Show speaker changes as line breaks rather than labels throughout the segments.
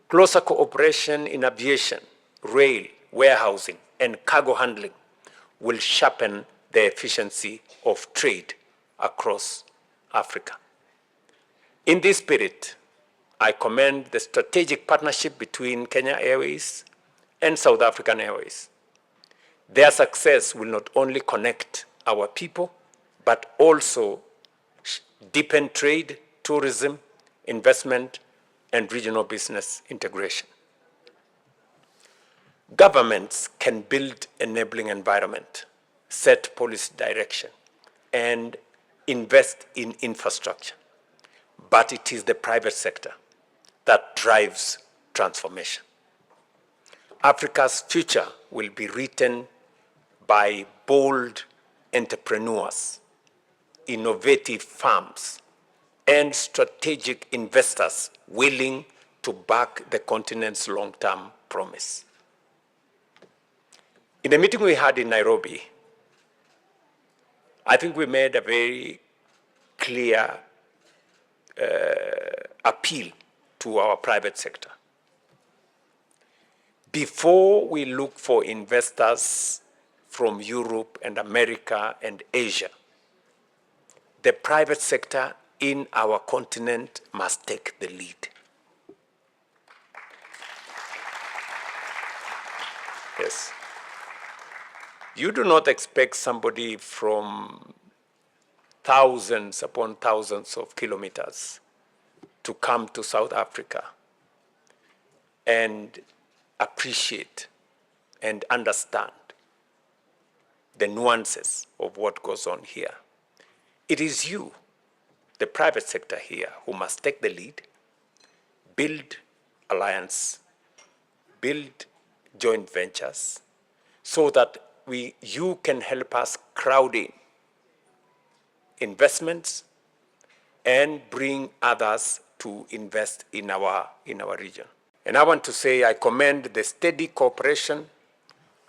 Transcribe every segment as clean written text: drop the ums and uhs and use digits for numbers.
Closer cooperation in aviation, rail, warehousing, and cargo handling will sharpen the efficiency of trade across Africa. In this spirit, I commend the strategic partnership between Kenya Airways and South African Airways. Their success will not only connect our people, but also deepen trade, tourism, investment, and regional business integration. Governments can build enabling environment, set policy direction, and invest in infrastructure. But it is the private sector that drives transformation. Africa's future will be written by bold entrepreneurs, innovative firms, and strategic investors willing to back the continent's long-term promise. In the meeting we had in Nairobi, I think we made a very clear appeal to our private sector. Before we look for investors from Europe and America and Asia, the private sector in our continent must take the lead. Yes. You do not expect somebody from thousands upon thousands of kilometers to come to South Africa and appreciate and understand the nuances of what goes on here. It is you, the private sector here, who must take the lead, build alliance, build joint ventures, so that you can help us crowd in investments and bring others to invest in our region. And I want to say I commend the steady cooperation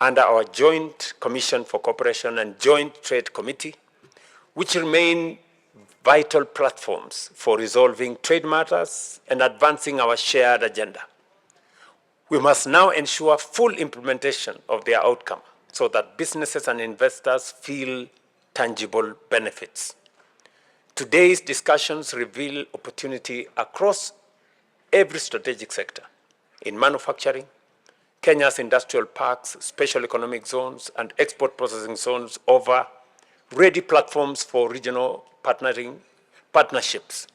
under our Joint Commission for Cooperation and Joint Trade Committee, which remain vital platforms for resolving trade matters and advancing our shared agenda. We must now ensure full implementation of their outcome so that businesses and investors feel tangible benefits. Today's discussions reveal opportunity across every strategic sector. In manufacturing, Kenya's industrial parks, special economic zones, and export processing zones offer ready platforms for regional partnerships,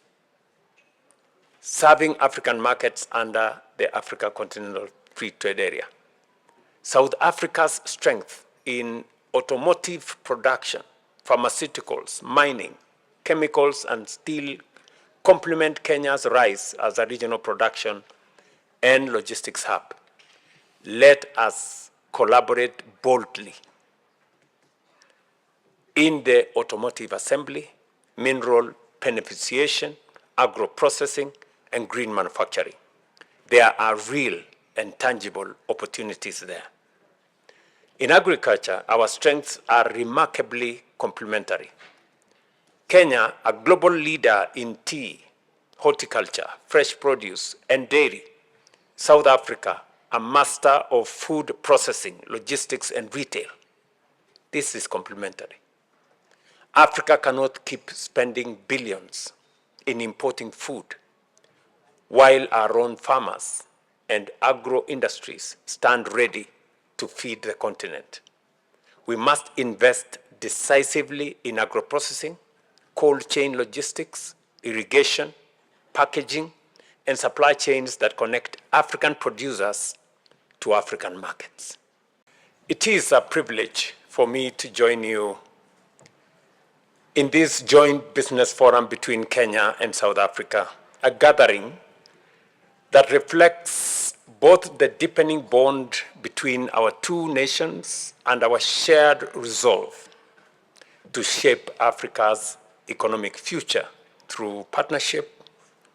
serving African markets under the Africa Continental Free Trade Area. South Africa's strength in automotive production, pharmaceuticals, mining, chemicals, and steel complement Kenya's rise as a regional production and logistics hub. Let us collaborate boldly in the automotive assembly, mineral beneficiation, agro-processing, and green manufacturing. There are real and tangible opportunities there. In agriculture, our strengths are remarkably complementary. Kenya, a global leader in tea, horticulture, fresh produce, and dairy. South Africa, a master of food processing, logistics, and retail. This is complementary. Africa cannot keep spending billions in importing food while our own farmers and agro-industries stand ready to feed the continent. We must invest decisively in agro-processing, cold chain logistics, irrigation, packaging, and supply chains that connect African producers to African markets. It is a privilege for me to join you in this joint business forum between Kenya and South Africa, a gathering that reflects both the deepening bond between our two nations and our shared resolve to shape Africa's economic future through partnership,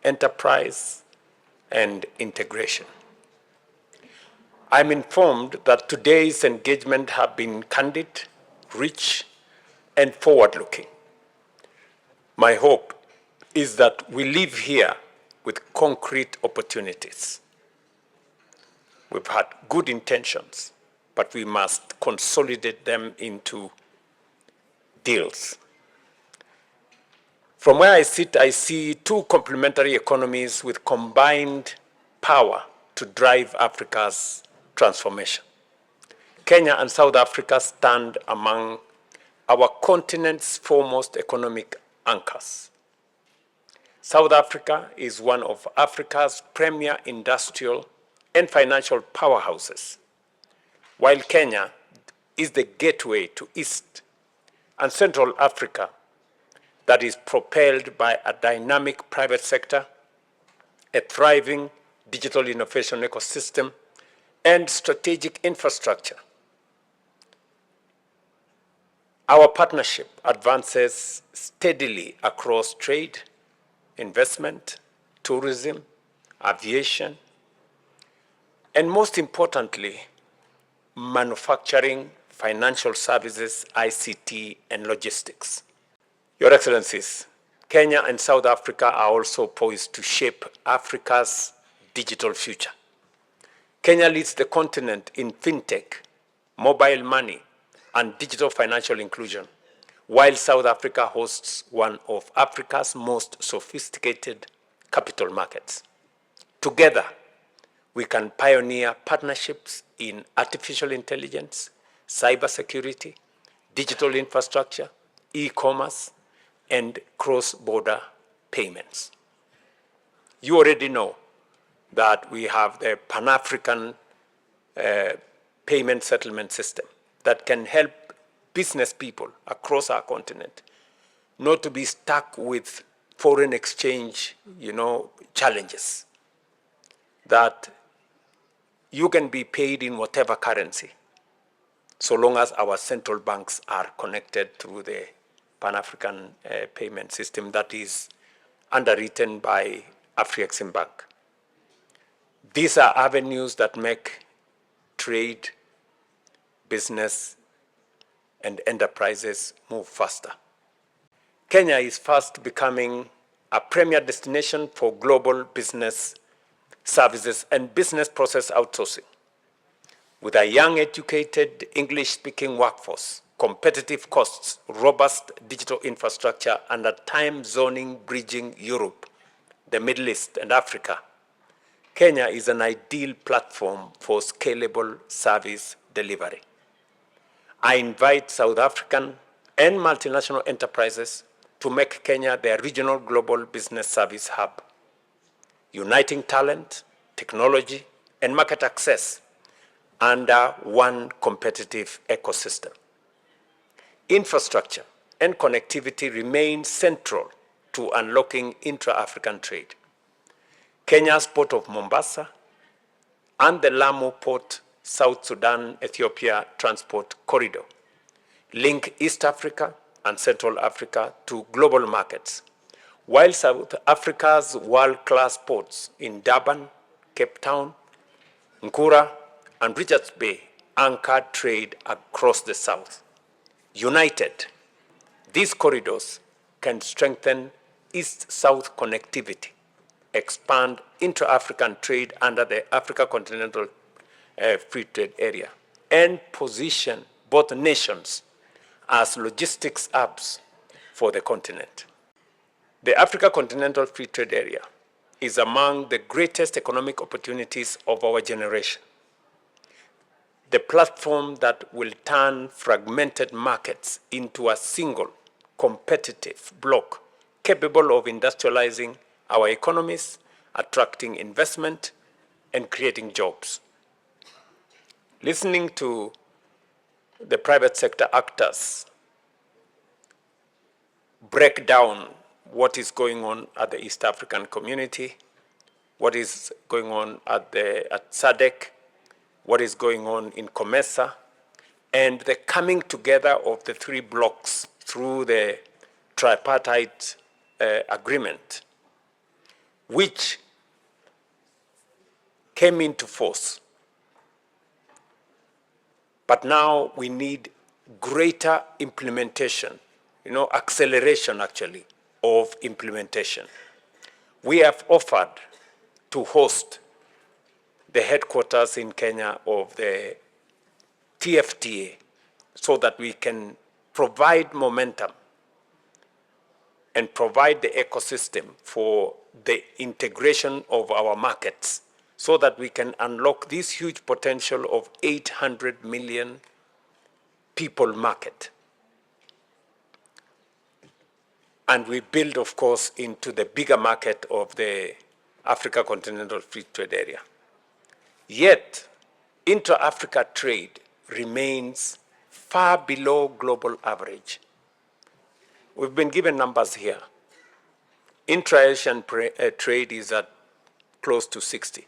enterprise, and integration. I'm informed that today's engagement have been candid, rich, and forward-looking. My hope is that we leave here with concrete opportunities, We've had good intentions, but we must consolidate them into deals. From where I sit, I see two complementary economies with combined power to drive Africa's transformation. Kenya and South Africa stand among our continent's foremost economic anchors. South Africa is one of Africa's premier industrial and financial powerhouses, while Kenya is the gateway to East and Central Africa that is propelled by a dynamic private sector, a thriving digital innovation ecosystem, and strategic infrastructure. Our partnership advances steadily across trade, investment, tourism, aviation, and most importantly, manufacturing, financial services, ICT, and logistics. Your Excellencies, Kenya and South Africa are also poised to shape Africa's digital future. Kenya leads the continent in fintech, mobile money, and digital financial inclusion, while South Africa hosts one of Africa's most sophisticated capital markets. Together, we can pioneer partnerships in artificial intelligence, cybersecurity, digital infrastructure, e-commerce, and cross-border payments. You already know that we have the Pan-African payment settlement system that can help business people across our continent not to be stuck with foreign exchange, challenges. That you can be paid in whatever currency, so long as our central banks are connected through the Pan-African payment system that is underwritten by Afreximbank. These are avenues that make trade, business, and enterprises move faster. Kenya is fast becoming a premier destination for global business services and business process outsourcing. With a young, educated, English-speaking workforce, competitive costs, robust digital infrastructure, and a time zoning bridging Europe, the Middle East, and Africa, Kenya is an ideal platform for scalable service delivery. I invite South African and multinational enterprises to make Kenya their regional global business service hub, uniting talent, technology, and market access under one competitive ecosystem. Infrastructure and connectivity remain central to unlocking intra-African trade. Kenya's port of Mombasa and the Lamu Port South Sudan-Ethiopia transport corridor link East Africa and Central Africa to global markets, while South Africa's world-class ports in Durban, Cape Town, Nkura, and Richards Bay anchor trade across the South. United, these corridors can strengthen East-South connectivity, expand intra-African trade under the Africa Continental Free Trade Area, and position both nations as logistics hubs for the continent. The Africa Continental Free Trade Area is among the greatest economic opportunities of our generation. The platform that will turn fragmented markets into a single, competitive bloc capable of industrializing our economies, attracting investment, and creating jobs. Listening to the private sector actors break down what is going on at the East African community, what is going on at SADC, what is going on in COMESA, and the coming together of the three blocs through the tripartite agreement, which came into force. But now we need greater implementation, acceleration actually of implementation. We have offered to host the headquarters in Kenya of the TFTA so that we can provide momentum and provide the ecosystem for the integration of our markets so that we can unlock this huge potential of 800 million people market. And we build, of course, into the bigger market of the Africa Continental Free Trade Area. Yet, intra-Africa trade remains far below global average. We've been given numbers here. Intra-Asian trade is at close to 60.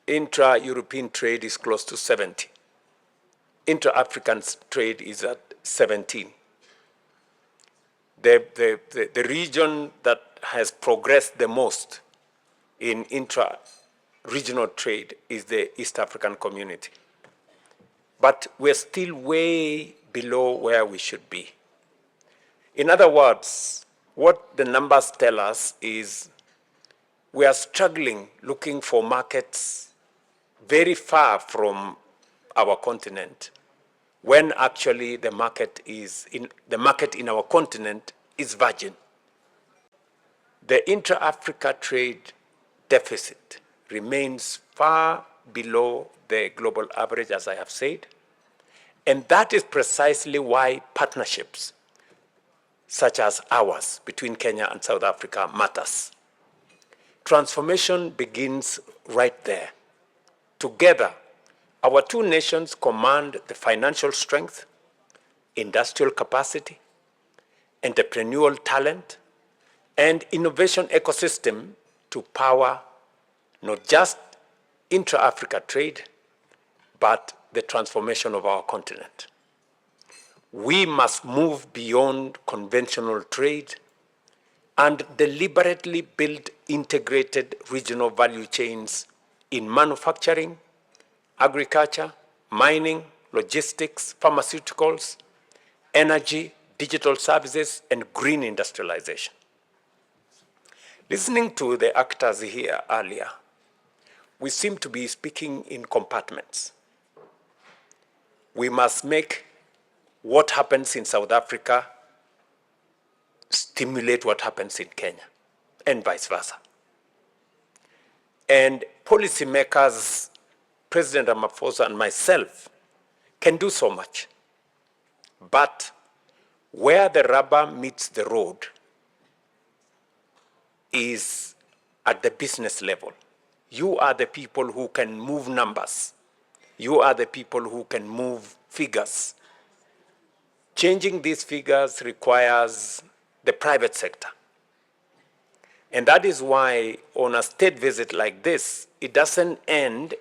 Intra-European trade is close to 70. Intra-African trade is at 17. The region that has progressed the most in intra-regional trade is the East African community. But we're still way below where we should be. In other words, what the numbers tell us is we are struggling looking for markets very far from our continent, when actually the market in our continent is virgin. The intra-Africa trade deficit remains far below the global average, as I have said, and that is precisely why partnerships such as ours between Kenya and South Africa matters. Transformation begins right there. Together, our two nations command the financial strength, industrial capacity, entrepreneurial talent, and innovation ecosystem to power not just intra-Africa trade, but the transformation of our continent. We must move beyond conventional trade and deliberately build integrated regional value chains in manufacturing, agriculture, mining, logistics, pharmaceuticals, energy, digital services, and green industrialization. Listening to the actors here earlier, we seem to be speaking in compartments. We must make what happens in South Africa stimulate what happens in Kenya, and vice versa. And policymakers, President Ramaphosa and myself, can do so much. But where the rubber meets the road is at the business level. You are the people who can move numbers. You are the people who can move figures. Changing these figures requires the private sector. And that is why on a state visit like this, it doesn't end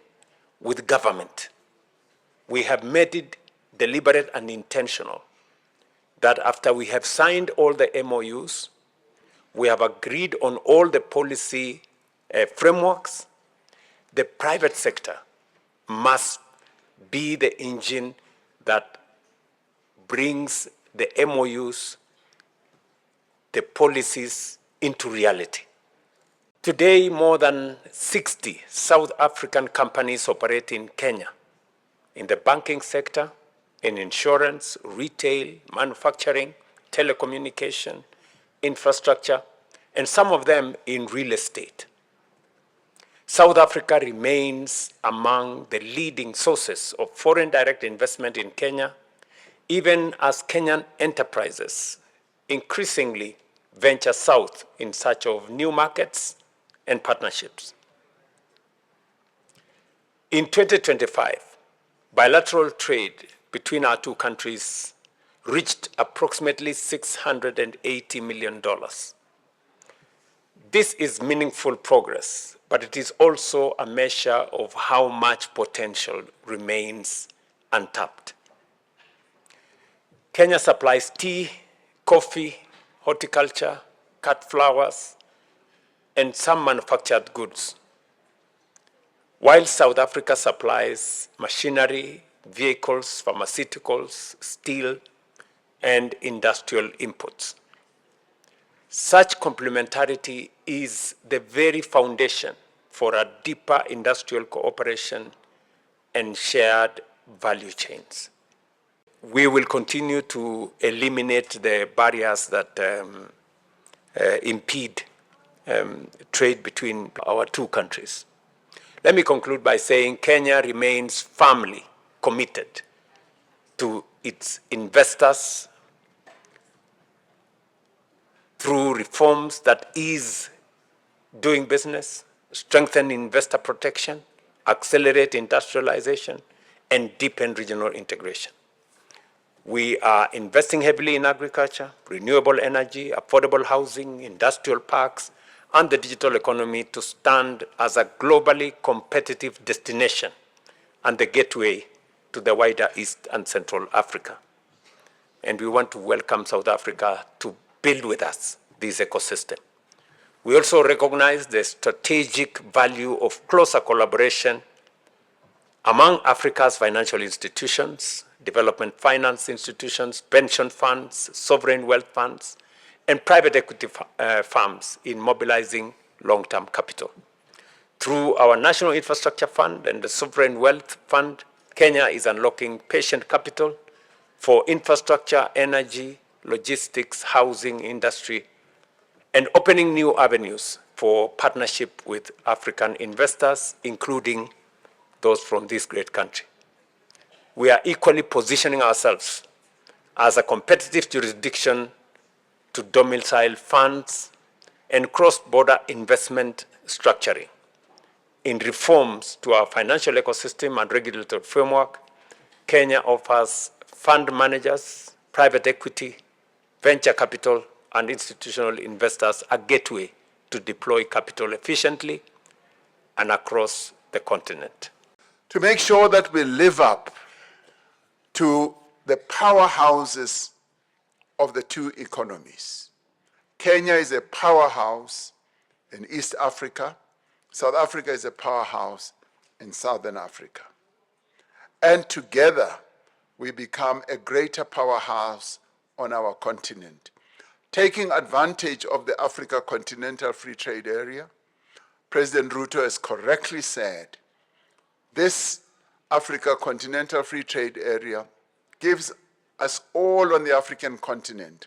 with government. We have made it deliberate and intentional that after we have signed all the MOUs, we have agreed on all the policy frameworks, the private sector must be the engine that brings the MOUs, the policies into reality. Today, more than 60 South African companies operate in Kenya, in the banking sector, in insurance, retail, manufacturing, telecommunication, infrastructure, and some of them in real estate. South Africa remains among the leading sources of foreign direct investment in Kenya, even as Kenyan enterprises increasingly venture south in search of new markets and partnerships. In 2025, bilateral trade between our two countries reached approximately $680 million. This is meaningful progress, but it is also a measure of how much potential remains untapped. Kenya supplies tea, coffee, horticulture, cut flowers, and some manufactured goods, while South Africa supplies machinery, vehicles, pharmaceuticals, steel, and industrial inputs. Such complementarity is the very foundation for a deeper industrial cooperation and shared value chains. We will continue to eliminate the barriers that impede trade between our two countries. Let me conclude by saying Kenya remains firmly committed to its investors through reforms that ease doing business, strengthen investor protection, accelerate industrialization, and deepen regional integration. We are investing heavily in agriculture, renewable energy, affordable housing, industrial parks, and the digital economy to stand as a globally competitive destination and the gateway to the wider East and Central Africa. And we want to welcome South Africa to build with us this ecosystem. We also recognize the strategic value of closer collaboration among Africa's financial institutions, development finance institutions, pension funds, sovereign wealth funds, and private equity firms in mobilizing long-term capital. Through our National Infrastructure Fund and the Sovereign Wealth Fund, Kenya is unlocking patient capital for infrastructure, energy, logistics, housing, industry, and opening new avenues for partnership with African investors, including those from this great country. We are equally positioning ourselves as a competitive jurisdiction to domicile funds and cross-border investment structuring. In reforms to our financial ecosystem and regulatory framework, Kenya offers fund managers, private equity, venture capital, and institutional investors a gateway to deploy capital efficiently and across the continent.
To make sure that we live up to the powerhouses of the two economies. Kenya is a powerhouse in East Africa. South Africa is a powerhouse in Southern Africa. And together, we become a greater powerhouse on our continent. Taking advantage of the Africa Continental Free Trade Area, President Ruto has correctly said, this Africa Continental Free Trade Area gives us all on the African continent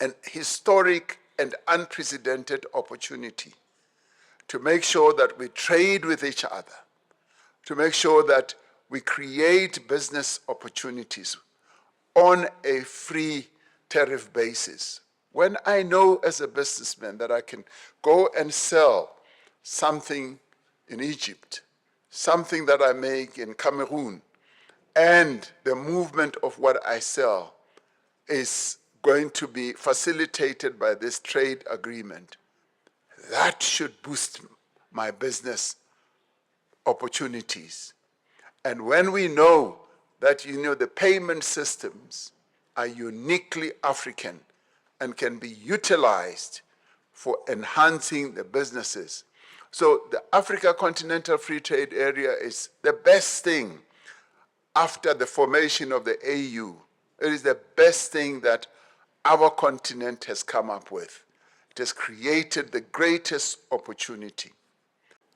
an historic and unprecedented opportunity to make sure that we trade with each other, to make sure that we create business opportunities on a free tariff basis. When I know as a businessman that I can go and sell something in Egypt, something that I make in Cameroon, and the movement of what I sell is going to be facilitated by this trade agreement, that should boost my business opportunities. And when we know that, the payment systems are uniquely African and can be utilized for enhancing the businesses. So the Africa Continental Free Trade Area is the best thing after the formation of the AU. It is the best thing that our continent has come up with. It has created the greatest opportunity.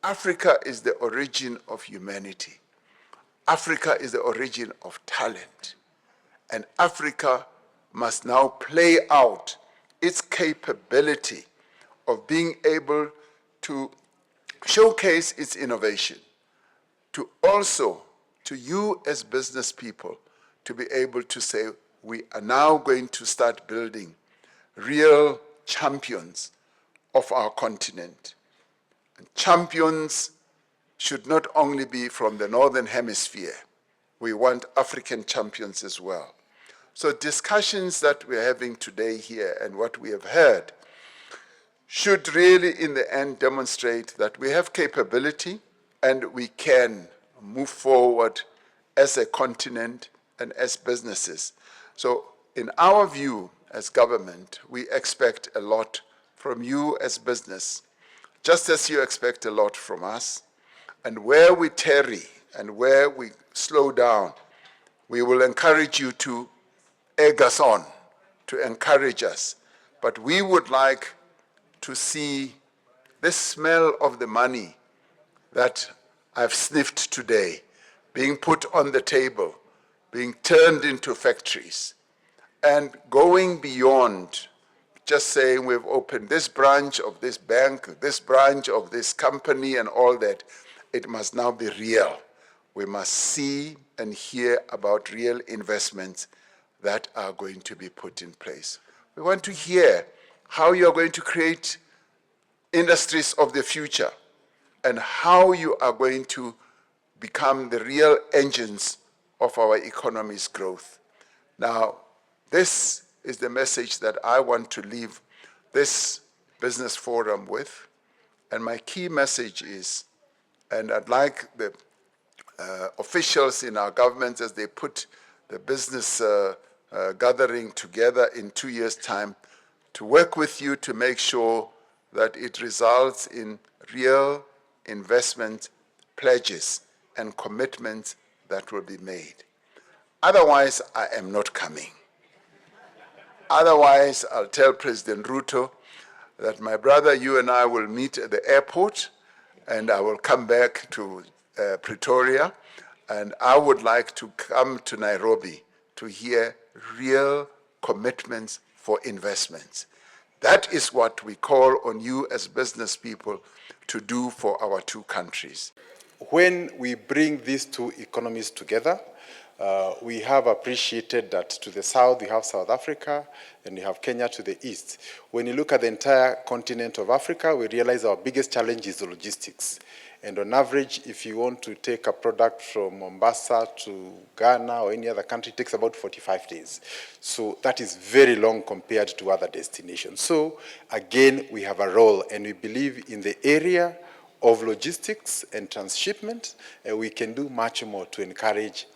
Africa is the origin of humanity. Africa is the origin of talent. And Africa must now play out its capability of being able to showcase its innovation, to also, to you as business people, to be able to say, we are now going to start building real champions of our continent. And champions should not only be from the Northern Hemisphere. We want African champions as well. So discussions that we're having today here and what we have heard should really, in the end, demonstrate that we have capability and we can move forward as a continent and as businesses. So in our view as government, we expect a lot from you as business, just as you expect a lot from us. And where we tarry and where we slow down, we will encourage you to egg us on, to encourage us. But we would like to see the smell of the money that I've sniffed today being put on the table, being turned into factories, and going beyond just saying we've opened this branch of this bank, this branch of this company and all that. It must now be real. We must see and hear about real investments that are going to be put in place. We want to hear how you are going to create industries of the future and how you are going to become the real engines of our economy's growth. Now, this is the message that I want to leave this business forum with. And my key message is, and I'd like the officials in our government, as they put the business gathering together in 2 years' time, to work with you to make sure that it results in real investment pledges and commitments that will be made. Otherwise, I am not coming. Otherwise, I'll tell President Ruto that my brother, you and I will meet at the airport, and I will come back to Pretoria, and I would like to come to Nairobi to hear real commitments for investments. That is what we call on you as business people to do for our two countries.
When we bring these two economies together, we have appreciated that to the south we have South Africa and we have Kenya to the east. When you look at the entire continent of Africa, we realize our biggest challenge is the logistics. And on average, if you want to take a product from Mombasa to Ghana or any other country, it takes about 45 days. So that is very long compared to other destinations. So again, we have a role, and we believe in the area of logistics and transshipment, we can do much more to encourage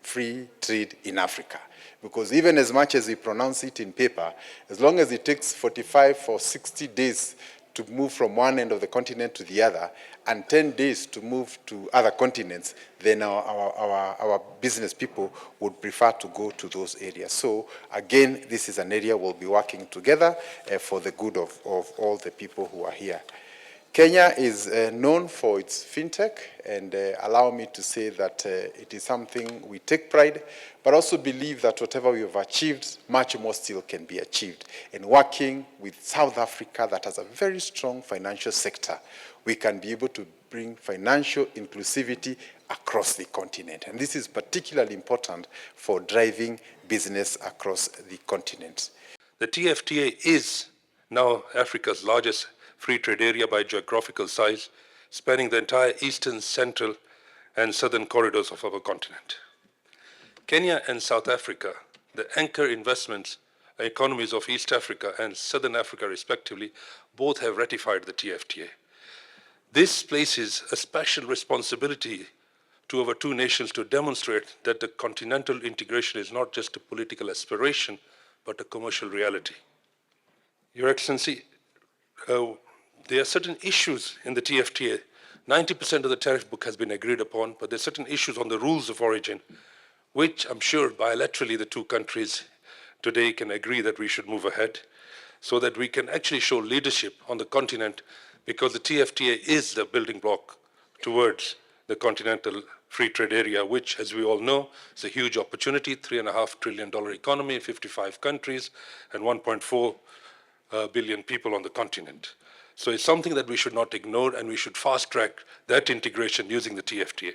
free trade in Africa. Because even as much as we pronounce it in paper, as long as it takes 45 or 60 days to move from one end of the continent to the other, and 10 days to move to other continents, then our business people would prefer to go to those areas. So again, this is an area we'll be working together for the good of all the people who are here. Kenya is known for its fintech, and allow me to say that it is something we take pride, but also believe that whatever we have achieved, much more still can be achieved. And working with South Africa, that has a very strong financial sector, we can be able to bring financial inclusivity across the continent. And this is particularly important for driving business across the continent.
The TFTA is now Africa's largest free trade area by geographical size, spanning the entire eastern, central, and southern corridors of our continent. Kenya and South Africa, the anchor investments economies of East Africa and Southern Africa respectively, both have ratified the TFTA. This places a special responsibility to our two nations to demonstrate that the continental integration is not just a political aspiration, but a commercial reality. Your Excellency, there are certain issues in the TFTA. 90% of the tariff book has been agreed upon, but there are certain issues on the rules of origin, which I'm sure bilaterally the two countries today can agree that we should move ahead so that we can actually show leadership on the continent, because the TFTA is the building block towards the continental free trade area, which, as we all know, is a huge opportunity, $3.5 trillion economy, 55 countries, and 1.4 billion people on the continent. So it's something that we should not ignore, and we should fast track that integration using the TFTA.